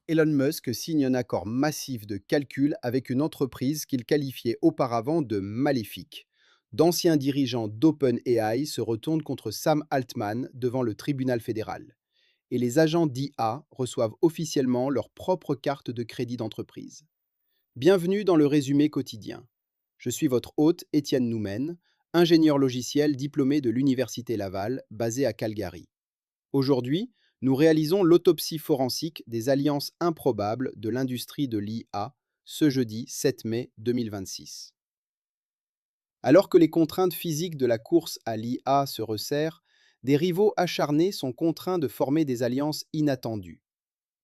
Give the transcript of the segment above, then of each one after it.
Elon Musk signe un accord massif de calcul avec une entreprise qu'il qualifiait auparavant de maléfique. D'anciens dirigeants d'OpenAI se retournent contre Sam Altman devant le tribunal fédéral. Et les agents d'IA reçoivent officiellement leur propre carte de crédit d'entreprise. Bienvenue dans le résumé quotidien. Je suis votre hôte Étienne Noumen, ingénieur logiciel diplômé de l'Université Laval, basé à Calgary. Aujourd'hui, nous réalisons l'autopsie forensique des alliances improbables de l'industrie de l'IA ce jeudi 7 mai 2026. Alors que les contraintes physiques de la course à l'IA se resserrent, des rivaux acharnés sont contraints de former des alliances inattendues.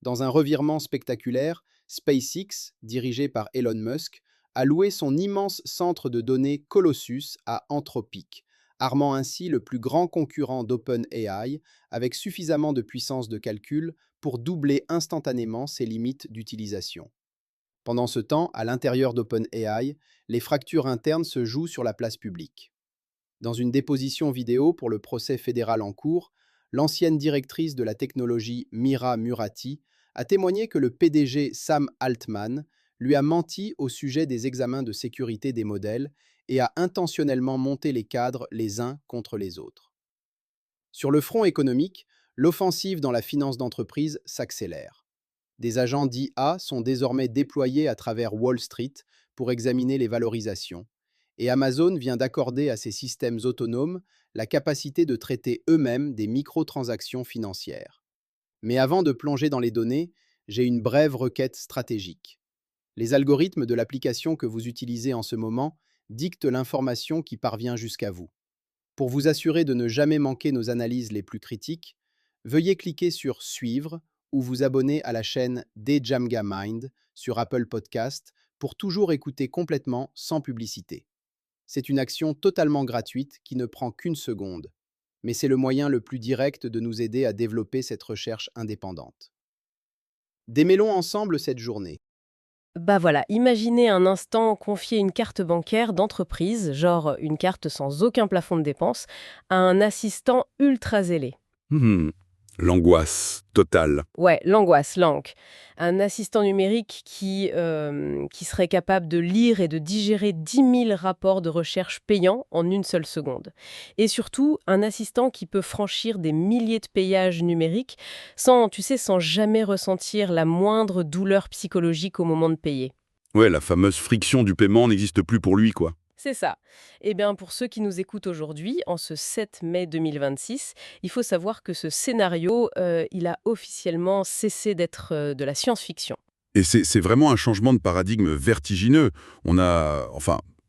Dans un revirement spectaculaire, SpaceX, dirigé par Elon Musk, a loué son immense centre de données Colossus à Anthropic, armant ainsi le plus grand concurrent d'OpenAI avec suffisamment de puissance de calcul pour doubler instantanément ses limites d'utilisation. Pendant ce temps, à l'intérieur d'OpenAI, les fractures internes se jouent sur la place publique. Dans une déposition vidéo pour le procès fédéral en cours, l'ancienne directrice de la technologie Mira Murati a témoigné que le PDG Sam Altman lui a menti au sujet des examens de sécurité des modèles et a intentionnellement monté les cadres les uns contre les autres. Sur le front économique, l'offensive dans la finance d'entreprise s'accélère. Des agents d'IA sont désormais déployés à travers Wall Street pour examiner les valorisations, et Amazon vient d'accorder à ses systèmes autonomes la capacité de traiter eux-mêmes des microtransactions financières. Mais avant de plonger dans les données, j'ai une brève requête stratégique. Les algorithmes de l'application que vous utilisez en ce moment dictent l'information qui parvient jusqu'à vous. Pour vous assurer de ne jamais manquer nos analyses les plus critiques, veuillez cliquer sur Suivre ou vous abonner à la chaîne Dejamga Mind sur Apple Podcast pour toujours écouter complètement sans publicité. C'est une action totalement gratuite qui ne prend qu'une seconde, mais c'est le moyen le plus direct de nous aider à développer cette recherche indépendante. Démêlons ensemble cette journée. Bah voilà, imaginez un instant confier une carte bancaire d'entreprise, genre une carte sans aucun plafond de dépenses, à un assistant ultra zélé. Hmm, L'angoisse totale. Ouais, l'angoisse, l'anque. Un assistant numérique qui serait capable de lire et de digérer 10 000 rapports de recherche payants en une seule seconde. Et surtout, un assistant qui peut franchir des milliers de payages numériques sans, tu sais, sans jamais ressentir la moindre douleur psychologique au moment de payer. Ouais, la fameuse friction du paiement n'existe plus pour lui, quoi. C'est ça. Eh bien, pour ceux qui nous écoutent aujourd'hui, en ce 7 mai 2026, il faut savoir que ce scénario, il a officiellement cessé d'être de la science-fiction. Et c'est vraiment un changement de paradigme vertigineux.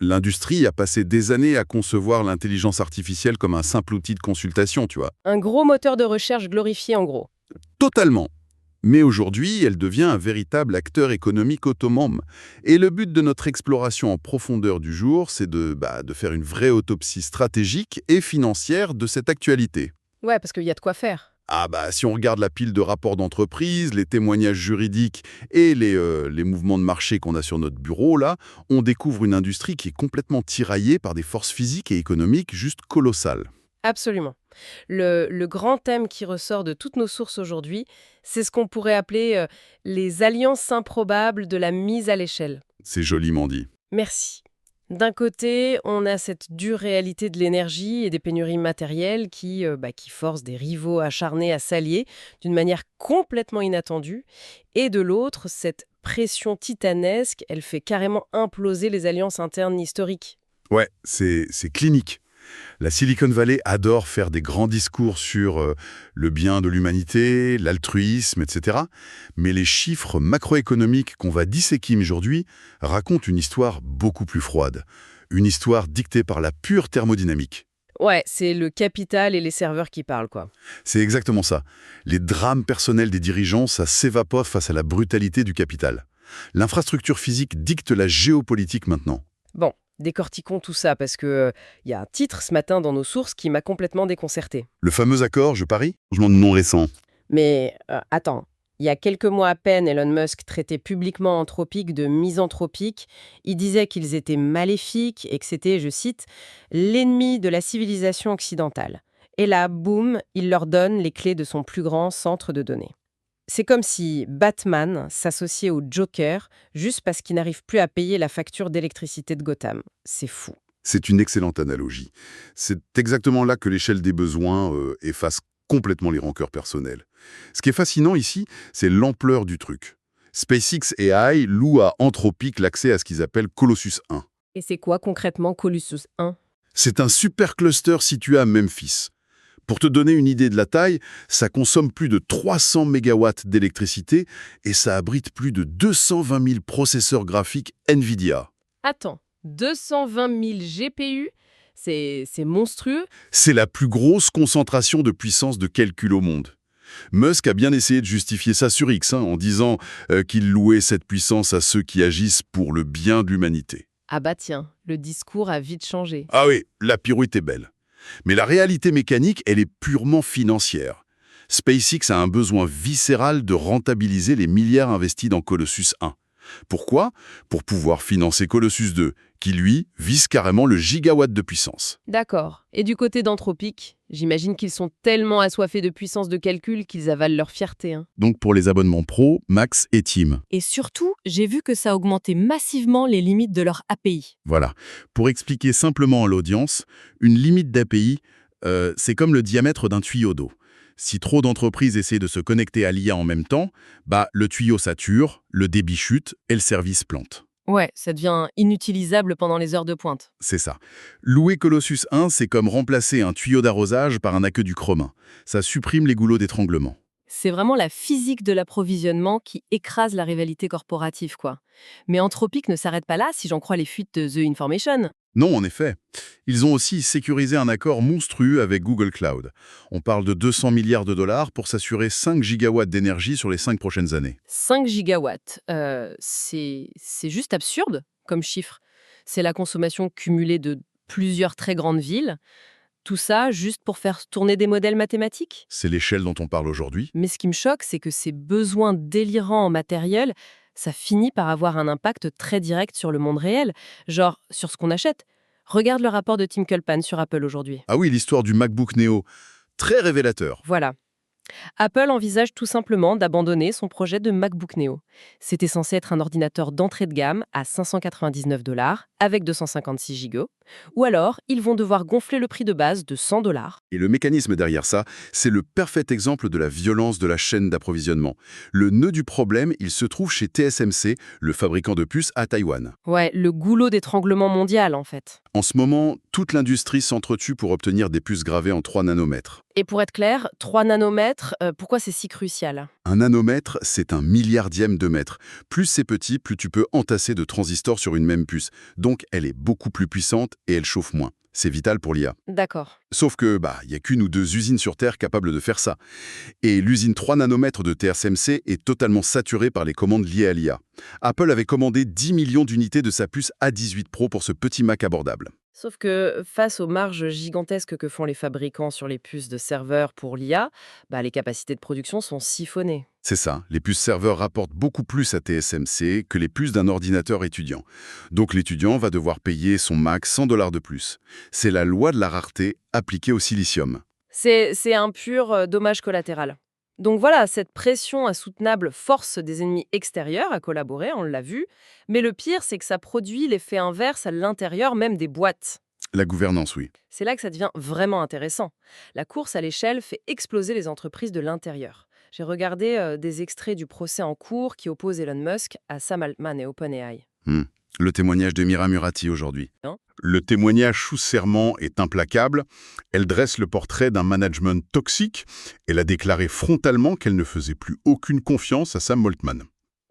L'industrie a passé des années à concevoir l'intelligence artificielle comme un simple outil de consultation, tu vois. Un gros moteur de recherche glorifié en gros. Totalement. Mais aujourd'hui, elle devient un véritable acteur économique autonome. Et le but de notre exploration en profondeur du jour, c'est de faire une vraie autopsie stratégique et financière de cette actualité. Ouais, parce qu'il y a de quoi faire. Si on regarde la pile de rapports d'entreprise, les témoignages juridiques et les mouvements de marché qu'on a sur notre bureau, là, on découvre une industrie qui est complètement tiraillée par des forces physiques et économiques juste colossales. Absolument. Le grand thème qui ressort de toutes nos sources aujourd'hui, c'est ce qu'on pourrait appeler les alliances improbables de la mise à l'échelle. C'est joliment dit. Merci. D'un côté, on a cette dure réalité de l'énergie et des pénuries matérielles qui forcent des rivaux acharnés à s'allier d'une manière complètement inattendue. Et de l'autre, cette pression titanesque, elle fait carrément imploser les alliances internes historiques. Ouais, c'est clinique. La Silicon Valley adore faire des grands discours sur le bien de l'humanité, l'altruisme, etc. Mais les chiffres macroéconomiques qu'on va disséquer aujourd'hui racontent une histoire beaucoup plus froide. Une histoire dictée par la pure thermodynamique. Ouais, c'est le capital et les serveurs qui parlent, quoi. C'est exactement ça. Les drames personnels des dirigeants, ça s'évapore face à la brutalité du capital. L'infrastructure physique dicte la géopolitique maintenant. Bon, décortiquons tout ça parce que y a un titre ce matin dans nos sources qui m'a complètement déconcerté. Le fameux accord, je parie, changement de nom récent. Mais attends, il y a quelques mois à peine, Elon Musk traitait publiquement Anthropic de misanthropique. Il disait qu'ils étaient maléfiques et que c'était, je cite, l'ennemi de la civilisation occidentale. Et là, boum, il leur donne les clés de son plus grand centre de données. C'est comme si Batman s'associait au Joker juste parce qu'il n'arrive plus à payer la facture d'électricité de Gotham. C'est fou. C'est une excellente analogie. C'est exactement là que l'échelle des besoins efface complètement les rancœurs personnelles. Ce qui est fascinant ici, c'est l'ampleur du truc. SpaceX AI loue à Anthropic l'accès à ce qu'ils appellent Colossus 1. Et c'est quoi concrètement Colossus 1? C'est un super cluster situé à Memphis. Pour te donner une idée de la taille, ça consomme plus de 300 mégawatts d'électricité et ça abrite plus de 220 000 processeurs graphiques NVIDIA. Attends, 220 000 GPU? C'est monstrueux. C'est la plus grosse concentration de puissance de calcul au monde. Musk a bien essayé de justifier ça sur X en disant qu'il louait cette puissance à ceux qui agissent pour le bien de l'humanité. Ah bah tiens, le discours a vite changé. Ah oui, la pirouette est belle. Mais la réalité mécanique, elle est purement financière. SpaceX a un besoin viscéral de rentabiliser les milliards investis dans Colossus 1. Pourquoi? Pour pouvoir financer Colossus 2, qui lui vise carrément le gigawatt de puissance. D'accord. Et du côté d'Anthropic, j'imagine qu'ils sont tellement assoiffés de puissance de calcul qu'ils avalent leur fierté. Donc pour les abonnements pro, Max et Team. Et surtout, j'ai vu que ça augmentait massivement les limites de leur API. Voilà. Pour expliquer simplement à l'audience, une limite d'API, c'est comme le diamètre d'un tuyau d'eau. Si trop d'entreprises essaient de se connecter à l'IA en même temps, le tuyau sature, le débit chute et le service plante. Ouais, ça devient inutilisable pendant les heures de pointe. C'est ça. Louer Colossus 1, c'est comme remplacer un tuyau d'arrosage par un aqueduc romain. Ça supprime les goulots d'étranglement. C'est vraiment la physique de l'approvisionnement qui écrase la rivalité corporative, quoi. Mais Anthropic ne s'arrête pas là, si j'en crois les fuites de The Information. Non, en effet. Ils ont aussi sécurisé un accord monstrueux avec Google Cloud. On parle de 200 milliards de dollars pour s'assurer 5 gigawatts d'énergie sur les 5 prochaines années. 5 gigawatts, c'est juste absurde comme chiffre. C'est la consommation cumulée de plusieurs très grandes villes. Tout ça juste pour faire tourner des modèles mathématiques? C'est l'échelle dont on parle aujourd'hui. Mais ce qui me choque, c'est que ces besoins délirants en matériel, ça finit par avoir un impact très direct sur le monde réel, genre sur ce qu'on achète. Regarde le rapport de Tim Kulpan sur Apple aujourd'hui. Ah oui, l'histoire du MacBook Neo. Très révélateur. Voilà. Apple envisage tout simplement d'abandonner son projet de MacBook Neo. C'était censé être un ordinateur d'entrée de gamme à 599 $ avec 256 Go, ou alors ils vont devoir gonfler le prix de base de 100 $. Et le mécanisme derrière ça, c'est le parfait exemple de la violence de la chaîne d'approvisionnement. Le nœud du problème, il se trouve chez TSMC, le fabricant de puces à Taïwan. Ouais, le goulot d'étranglement mondial en fait. En ce moment, toute l'industrie s'entretue pour obtenir des puces gravées en 3 nanomètres. Et pour être clair, 3 nanomètres, pourquoi c'est si crucial? Un nanomètre, c'est un milliardième de mètre. Plus c'est petit, plus tu peux entasser de transistors sur une même puce. Donc elle est beaucoup plus puissante et elle chauffe moins. C'est vital pour l'IA. D'accord. Sauf que, il n'y a qu'une ou deux usines sur Terre capables de faire ça. Et l'usine 3 nanomètres de TSMC est totalement saturée par les commandes liées à l'IA. Apple avait commandé 10 millions d'unités de sa puce A18 Pro pour ce petit Mac abordable. Sauf que face aux marges gigantesques que font les fabricants sur les puces de serveurs pour l'IA, les capacités de production sont siphonnées. C'est ça, les puces serveurs rapportent beaucoup plus à TSMC que les puces d'un ordinateur étudiant. Donc l'étudiant va devoir payer son Mac 100 $ de plus. C'est la loi de la rareté appliquée au silicium. C'est un pur dommage collatéral. Donc voilà, cette pression insoutenable force des ennemis extérieurs à collaborer, on l'a vu. Mais le pire, c'est que ça produit l'effet inverse à l'intérieur même des boîtes. La gouvernance, oui. C'est là que ça devient vraiment intéressant. La course à l'échelle fait exploser les entreprises de l'intérieur. J'ai regardé des extraits du procès en cours qui oppose Elon Musk à Sam Altman et OpenAI. Le témoignage de Mira Murati aujourd'hui. Hein? Le témoignage sous serment est implacable. Elle dresse le portrait d'un management toxique. Elle a déclaré frontalement qu'elle ne faisait plus aucune confiance à Sam Altman.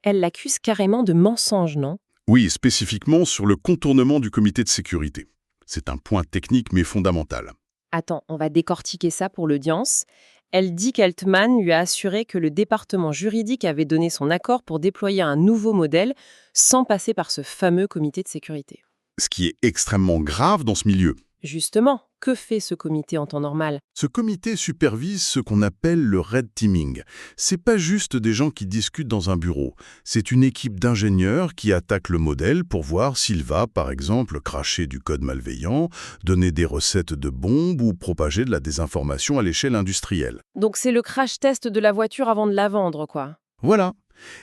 Elle l'accuse carrément de mensonge, non? Oui, spécifiquement sur le contournement du comité de sécurité. C'est un point technique mais fondamental. Attends, on va décortiquer ça pour l'audience. Elle dit qu'Altman lui a assuré que le département juridique avait donné son accord pour déployer un nouveau modèle sans passer par ce fameux comité de sécurité. Ce qui est extrêmement grave dans ce milieu. Justement, Que fait ce comité en temps normal? Ce comité supervise ce qu'on appelle le red teaming. C'est pas juste des gens qui discutent dans un bureau. C'est une équipe d'ingénieurs qui attaque le modèle pour voir s'il va, par exemple, cracher du code malveillant, donner des recettes de bombes ou propager de la désinformation à l'échelle industrielle. Donc c'est le crash test de la voiture avant de la vendre, quoi. Voilà.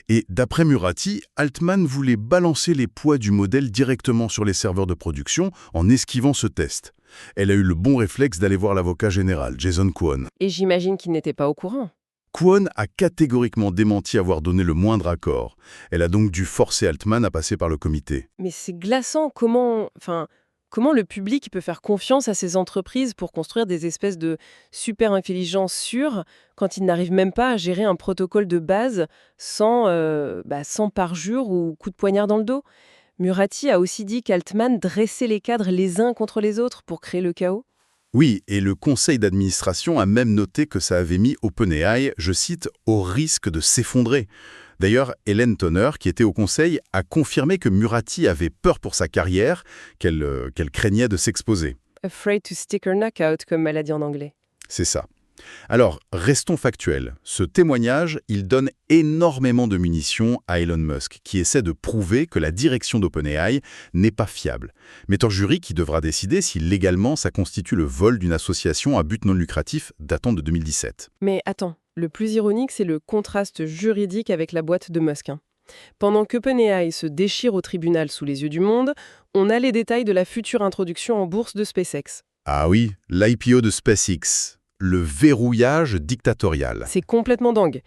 Et d'après Murati, Altman voulait balancer les poids du modèle directement sur les serveurs de production en esquivant ce test. Elle a eu le bon réflexe d'aller voir l'avocat général, Jason Kwon. Et j'imagine qu'il n'était pas au courant. Kwon a catégoriquement démenti avoir donné le moindre accord. Elle a donc dû forcer Altman à passer par le comité. Mais c'est glaçant, comment le public peut faire confiance à ces entreprises pour construire des espèces de super intelligence sûres quand ils n'arrivent même pas à gérer un protocole de base sans parjure ou coup de poignard dans le dos. Murati a aussi dit qu'Altman dressait les cadres les uns contre les autres pour créer le chaos. Oui, et le conseil d'administration a même noté que ça avait mis OpenAI, je cite, « au risque de s'effondrer ». D'ailleurs, Hélène Tonner, qui était au conseil, a confirmé que Murati avait peur pour sa carrière, qu'elle craignait de s'exposer. Afraid to stick her neck out, comme elle a dit en anglais. C'est ça. Alors, restons factuels. Ce témoignage, il donne énormément de munitions à Elon Musk, qui essaie de prouver que la direction d'OpenAI n'est pas fiable. Mais un jury qui devra décider si légalement ça constitue le vol d'une association à but non lucratif datant de 2017. Mais attends, le plus ironique, c'est le contraste juridique avec la boîte de Musk. Pendant qu'OpenAI se déchire au tribunal sous les yeux du monde, on a les détails de la future introduction en bourse de SpaceX. Ah oui, l'IPO de SpaceX. Le verrouillage dictatorial. C'est complètement dingue.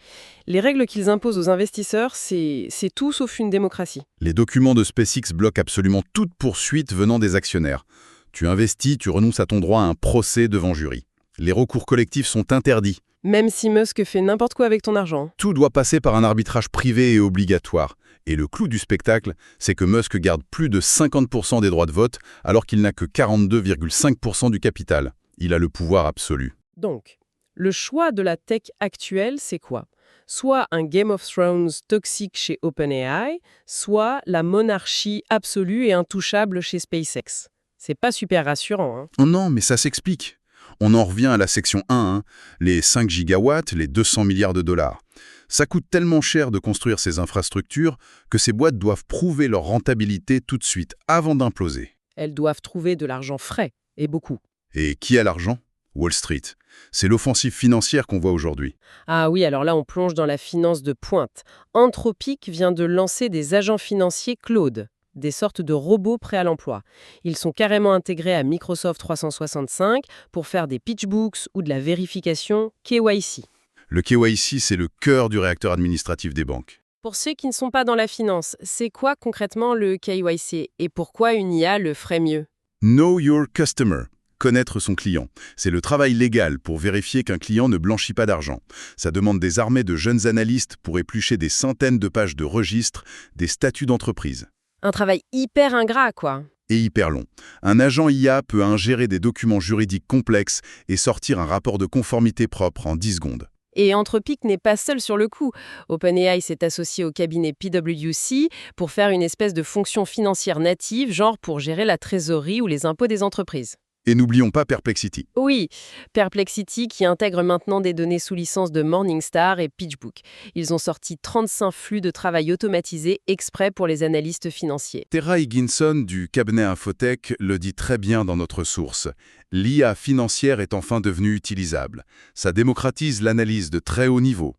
Les règles qu'ils imposent aux investisseurs, c'est tout sauf une démocratie. Les documents de SpaceX bloquent absolument toute poursuite venant des actionnaires. Tu investis, tu renonces à ton droit à un procès devant jury. Les recours collectifs sont interdits. Même si Musk fait n'importe quoi avec ton argent. Tout doit passer par un arbitrage privé et obligatoire. Et le clou du spectacle, c'est que Musk garde plus de 50% des droits de vote alors qu'il n'a que 42,5% du capital. Il a le pouvoir absolu. Donc, le choix de la tech actuelle, c'est quoi? Soit un Game of Thrones toxique chez OpenAI, soit la monarchie absolue et intouchable chez SpaceX. C'est pas super rassurant, hein? Oh non, mais ça s'explique. On en revient à la section 1, les 5 gigawatts, les 200 milliards de dollars. Ça coûte tellement cher de construire ces infrastructures que ces boîtes doivent prouver leur rentabilité tout de suite, avant d'imploser. Elles doivent trouver de l'argent frais, et beaucoup. Et qui a l'argent? Wall Street. C'est l'offensive financière qu'on voit aujourd'hui. Ah oui, alors là, on plonge dans la finance de pointe. Anthropic vient de lancer des agents financiers Claude, des sortes de robots prêts à l'emploi. Ils sont carrément intégrés à Microsoft 365 pour faire des pitchbooks ou de la vérification KYC. Le KYC, c'est le cœur du réacteur administratif des banques. Pour ceux qui ne sont pas dans la finance, c'est quoi concrètement le KYC et pourquoi une IA le ferait mieux? Know your customer. Connaître son client. C'est le travail légal pour vérifier qu'un client ne blanchit pas d'argent. Ça demande des armées de jeunes analystes pour éplucher des centaines de pages de registres, des statuts d'entreprise. Un travail hyper ingrat, quoi. Et hyper long. Un agent IA peut ingérer des documents juridiques complexes et sortir un rapport de conformité propre en 10 secondes. Et Anthropic n'est pas seul sur le coup. OpenAI s'est associé au cabinet PwC pour faire une espèce de fonction financière native, genre pour gérer la trésorerie ou les impôts des entreprises. Et n'oublions pas Perplexity. Oui, Perplexity qui intègre maintenant des données sous licence de Morningstar et PitchBook. Ils ont sorti 35 flux de travail automatisés exprès pour les analystes financiers. Tara Higginson du cabinet Infotech le dit très bien dans notre source. L'IA financière est enfin devenue utilisable. Ça démocratise l'analyse de très haut niveau.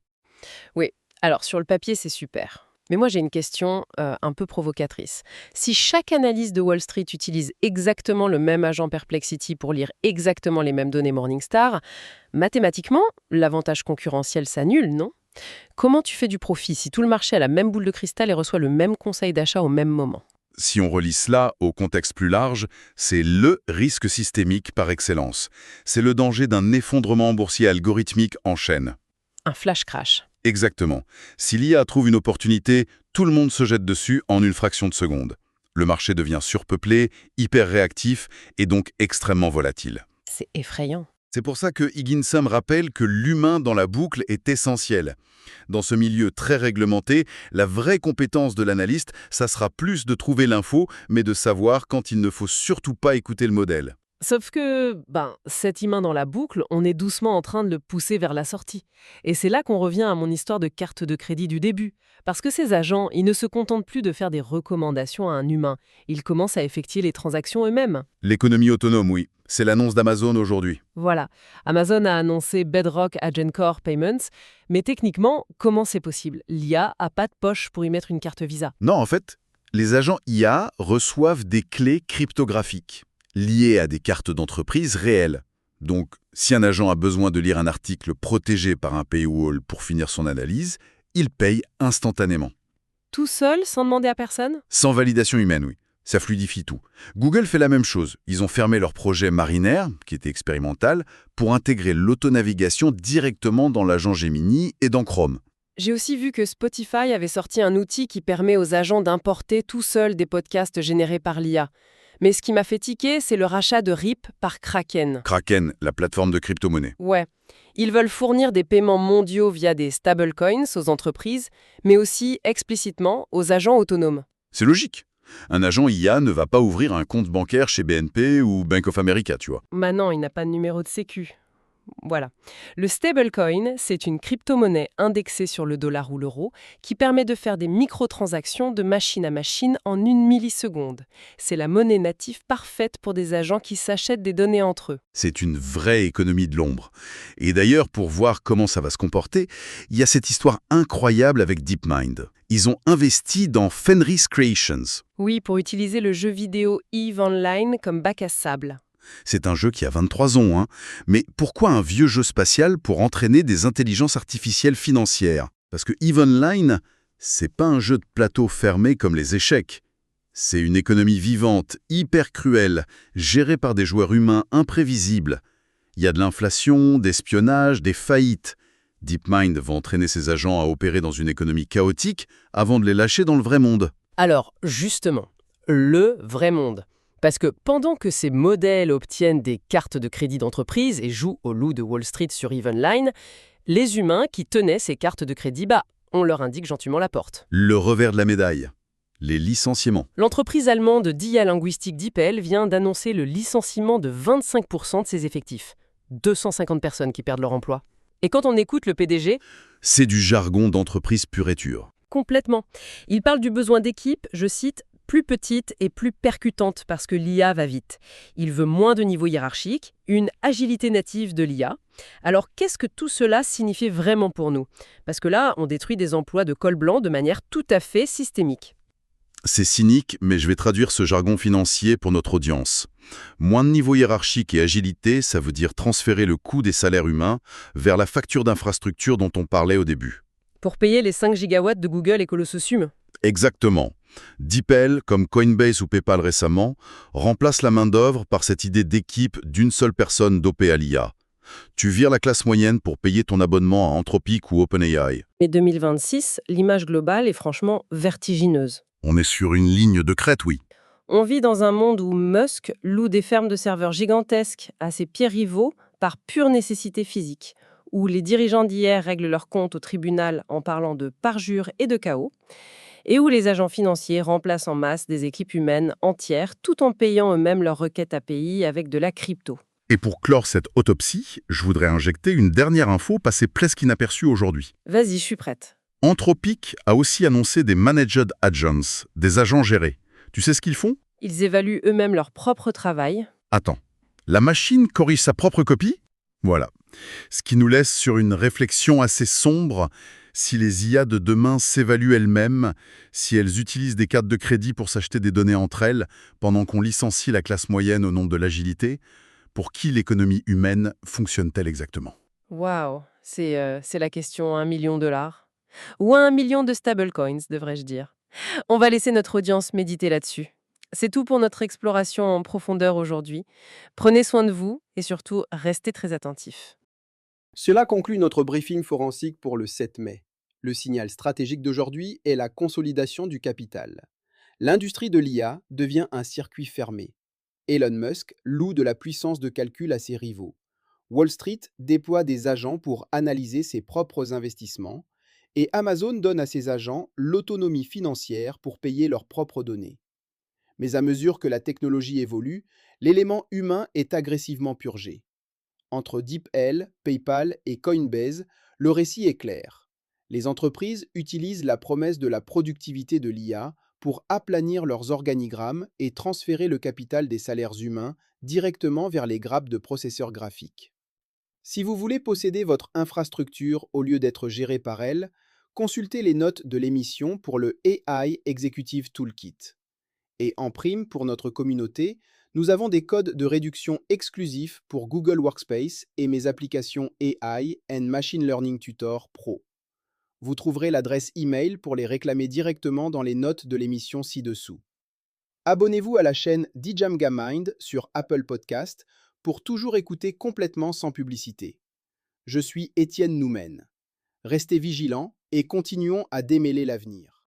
Oui, alors sur le papier, c'est super. Mais moi, j'ai une question un peu provocatrice. Si chaque analyse de Wall Street utilise exactement le même agent Perplexity pour lire exactement les mêmes données Morningstar, mathématiquement, l'avantage concurrentiel s'annule, non? Comment tu fais du profit si tout le marché a la même boule de cristal et reçoit le même conseil d'achat au même moment? Si on relie cela au contexte plus large, c'est le risque systémique par excellence. C'est le danger d'un effondrement boursier algorithmique en chaîne. Un flash crash. Exactement. Si l'IA trouve une opportunité, tout le monde se jette dessus en une fraction de seconde. Le marché devient surpeuplé, hyper réactif et donc extrêmement volatile. C'est effrayant. C'est pour ça que Higginson rappelle que l'humain dans la boucle est essentiel. Dans ce milieu très réglementé, la vraie compétence de l'analyste, ça sera plus de trouver l'info, mais de savoir quand il ne faut surtout pas écouter le modèle. Sauf que, cet humain dans la boucle, on est doucement en train de le pousser vers la sortie. Et c'est là qu'on revient à mon histoire de carte de crédit du début. Parce que ces agents, ils ne se contentent plus de faire des recommandations à un humain. Ils commencent à effectuer les transactions eux-mêmes. L'économie autonome, oui. C'est l'annonce d'Amazon aujourd'hui. Voilà. Amazon a annoncé Bedrock AgentCore Payments. Mais techniquement, comment c'est possible? L'IA a pas de poche pour y mettre une carte Visa. Non, en fait, les agents IA reçoivent des clés cryptographiques liées à des cartes d'entreprise réelles. Donc, si un agent a besoin de lire un article protégé par un paywall pour finir son analyse, il paye instantanément. Tout seul, sans demander à personne? Sans validation humaine, oui. Ça fluidifie tout. Google fait la même chose. Ils ont fermé leur projet Mariner, qui était expérimental, pour intégrer l'autonavigation directement dans l'agent Gemini et dans Chrome. J'ai aussi vu que Spotify avait sorti un outil qui permet aux agents d'importer tout seuls des podcasts générés par l'IA. Mais ce qui m'a fait tiquer, c'est le rachat de RIP par Kraken. Kraken, la plateforme de crypto-monnaie. Ouais, ils veulent fournir des paiements mondiaux via des stablecoins aux entreprises, mais aussi explicitement aux agents autonomes. C'est logique. Un agent IA ne va pas ouvrir un compte bancaire chez BNP ou Bank of America, tu vois. Maintenant, il n'a pas de numéro de sécu. Voilà. Le stablecoin, c'est une crypto-monnaie indexée sur le dollar ou l'euro qui permet de faire des microtransactions de machine à machine en 1 milliseconde. C'est la monnaie native parfaite pour des agents qui s'achètent des données entre eux. C'est une vraie économie de l'ombre. Et d'ailleurs, pour voir comment ça va se comporter, il y a cette histoire incroyable avec DeepMind. Ils ont investi dans Fenris Creations. Oui, pour utiliser le jeu vidéo EVE Online comme bac à sable. C'est un jeu qui a 23 ans, hein. Mais pourquoi un vieux jeu spatial pour entraîner des intelligences artificielles financières? Parce que EVE Online, c'est pas un jeu de plateau fermé comme les échecs. C'est une économie vivante, hyper cruelle, gérée par des joueurs humains imprévisibles. Il y a de l'inflation, d'espionnage, des faillites. DeepMind va entraîner ses agents à opérer dans une économie chaotique avant de les lâcher dans le vrai monde. Alors, justement, le vrai monde. Parce que pendant que ces modèles obtiennent des cartes de crédit d'entreprise et jouent au loup de Wall Street sur EVE Online, les humains qui tenaient ces cartes de crédit, on leur indique gentiment la porte. Le revers de la médaille, les licenciements. L'entreprise allemande d'IA linguistique DeepL vient d'annoncer le licenciement de 25% de ses effectifs. 250 personnes qui perdent leur emploi. Et quand on écoute le PDG, C'est du jargon d'entreprise pur et dur. complètement. Il parle du besoin d'équipe, je cite, plus petite et plus percutante parce que l'IA va vite. Il veut moins de niveau hiérarchique, une agilité native de l'IA. Alors qu'est-ce que tout cela signifie vraiment pour nous? Parce que là, on détruit des emplois de col blanc de manière tout à fait systémique. C'est cynique, mais je vais traduire ce jargon financier pour notre audience. Moins de niveau hiérarchique et agilité, ça veut dire transférer le coût des salaires humains vers la facture d'infrastructure dont on parlait au début. Pour payer les 5 gigawatts de Google et Colossosum. Exactement. DeepL, comme Coinbase ou PayPal récemment, remplace la main-d'œuvre par cette idée d'équipe d'une seule personne dopée à l'IA. Tu vires la classe moyenne pour payer ton abonnement à Anthropic ou OpenAI. Mais 2026, l'image globale est franchement vertigineuse. On est sur une ligne de crête, oui. On vit dans un monde où Musk loue des fermes de serveurs gigantesques à ses pieds rivaux par pure nécessité physique, où les dirigeants d'hier règlent leurs comptes au tribunal en parlant de parjure et de chaos, et où les agents financiers remplacent en masse des équipes humaines entières tout en payant eux-mêmes leurs requêtes API avec de la crypto. Et pour clore cette autopsie, je voudrais injecter une dernière info passée presque inaperçue aujourd'hui. Vas-y, je suis prête. Anthropic a aussi annoncé des Managed Agents, des agents gérés. Tu sais ce qu'ils font? Ils évaluent eux-mêmes leur propre travail. Attends, la machine corrige sa propre copie? Voilà. Ce qui nous laisse sur une réflexion assez sombre. Si les IA de demain s'évaluent elles-mêmes, si elles utilisent des cartes de crédit pour s'acheter des données entre elles, pendant qu'on licencie la classe moyenne au nom de l'agilité, pour qui l'économie humaine fonctionne-t-elle exactement? Waouh, c'est la question à 1 million de dollars. Ou à 1 million de stablecoins, devrais-je dire. On va laisser notre audience méditer là-dessus. C'est tout pour notre exploration en profondeur aujourd'hui. Prenez soin de vous et surtout, restez très attentifs. Cela conclut notre briefing forensique pour le 7 mai. Le signal stratégique d'aujourd'hui est la consolidation du capital. L'industrie de l'IA devient un circuit fermé. Elon Musk loue de la puissance de calcul à ses rivaux. Wall Street déploie des agents pour analyser ses propres investissements. Et Amazon donne à ses agents l'autonomie financière pour payer leurs propres données. Mais à mesure que la technologie évolue, l'élément humain est agressivement purgé. Entre DeepL, PayPal et Coinbase, le récit est clair. Les entreprises utilisent la promesse de la productivité de l'IA pour aplanir leurs organigrammes et transférer le capital des salaires humains directement vers les grappes de processeurs graphiques. Si vous voulez posséder votre infrastructure au lieu d'être géré par elle, consultez les notes de l'émission pour le AI Executive Toolkit. Et en prime, pour notre communauté, nous avons des codes de réduction exclusifs pour Google Workspace et mes applications AI and Machine Learning Tutor Pro. Vous trouverez l'adresse email pour les réclamer directement dans les notes de l'émission ci-dessous. Abonnez-vous à la chaîne Djamga Mind sur Apple Podcast pour toujours écouter complètement sans publicité. Je suis Étienne Noumen. Restez vigilants et continuons à démêler l'avenir.